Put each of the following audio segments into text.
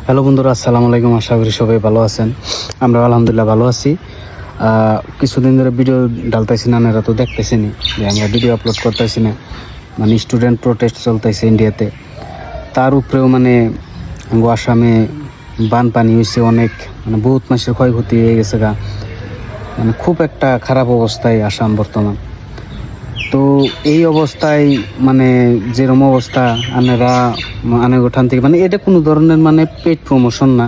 Hello বন্ধুরা, আসসালামু আলাইকুম। আশা করি সবাই ভালো আছেন। আমরা আলহামদুলিল্লাহ ভালো আছি। কিছুদিন ধরে ভিডিও ডালতেছি না, আপনারা তো দেখতেছেনই যে আমরা ভিডিও আপলোড করতেছি না। মানে স্টুডেন্ট প্রোটেস্ট চলতেছে ইন্ডিয়াতে, তার উপরেও মানে আসামে বানপানি হয়েছে অনেক, মানে বহুত মাসের ক্ষয়ক্ষতি হয়ে গেছে গা। মানে খুব একটা খারাপ অবস্থায় আসাম বর্তমান। তো এই অবস্থায় মানে যেরকম অবস্থা আনেরা ওঠান থেকে, মানে এটা কোনো ধরনের মানে পেড প্রমোশন না।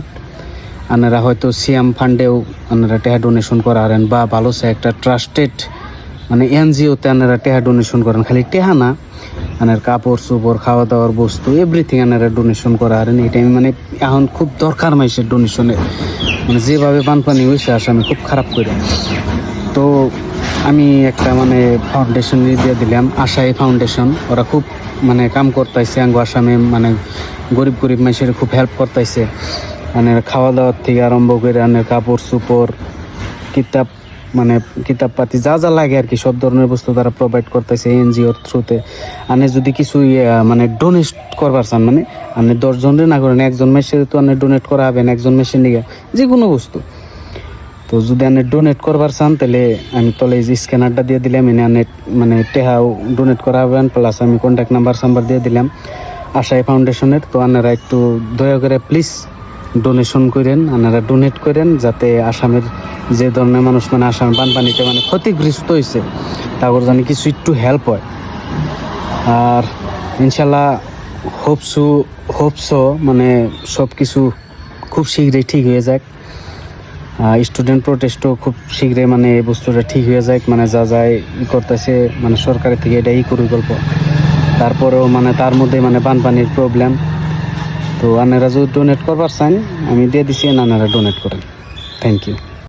আনেরা হয়তো সিএম ফান্ডেও আনেরা টেহা ডোনেশন করারেন, বা ভালো সে একটা ট্রাস্টেড মানে এনজিওতে আনেরা টেহা ডোনেশন করেন। খালি টেহা না, আনের কাপড় চোপড়, খাওয়া দাওয়ার বস্তু, এভরিথিং আনেরা ডোনেশন করারেন। এই টাইমে মানে এখন খুব দরকার মানুষের ডোনেশনের। মানে যেভাবে বানপানি হয়েছে আসামে খুব খারাপ করে। তো আমি একটা মানে ফাউন্ডেশন দিয়ে দিলাম, আশাই ফাউন্ডেশন। ওরা খুব মানে কাম করতেছে আসামে, মানে গরিব মানুষের খুব হেল্প করতেছে। মানে খাওয়া দাওয়ার থেকে আরম্ভ করে আনের কাপড় চোপড়, কিতাব, মানে কিতাব পাতি যা যা লাগে আর কি, সব ধরনের বস্তু তারা প্রোভাইড করতেছে এনজিওর থ্রুতে। আনে যদি কিছু মানে ডোনেট করবার চান, মানে আপনি 10 জনের না করেন, একজন মেসের তো আপনি ডোনেট করা হবেন, একজন মেসের নিয়ে যে কোনো বস্তু। তো যদি আপনি ডোনেট করবার চান তাহলে আমি তলে যে স্ক্যানারটা দিয়ে দিলাম, এনে আপনি মানে টেহাও ডোনেট করা হবেন, প্লাস আমি কন্ট্যাক্ট নাম্বার দিয়ে দিলাম আশাই ফাউন্ডেশনের। তো আপনারা একটু দয়া করে প্লিজ ডোনেশন করেন, আপনারা ডোনেট করেন, যাতে আসামের যে ধরনের মানুষ মানে আসামের বানপানিতে মানে ক্ষতিগ্রস্ত হয়েছে তারপর জানি কিছু একটু হেল্প হয়। আর ইনশাল্লাহ হোপসো মানে সব কিছু খুব শীঘ্রই ঠিক হয়ে যায়। স্টুডেন্ট প্রোটেস্টও খুব শীঘ্রই মানে এই বস্তুটা ঠিক হয়ে যায়। মানে যা যায় করতেছে মানে সরকারের থেকে এটাই পরিকল্প। তারপরেও মানে তার মধ্যে মানে বানপানির প্রবলেম। তো আপনারা যদি ডোনেট করবার চান আমি দিয়ে দিচ্ছি, আপনারা ডোনেট করেন। Thank you.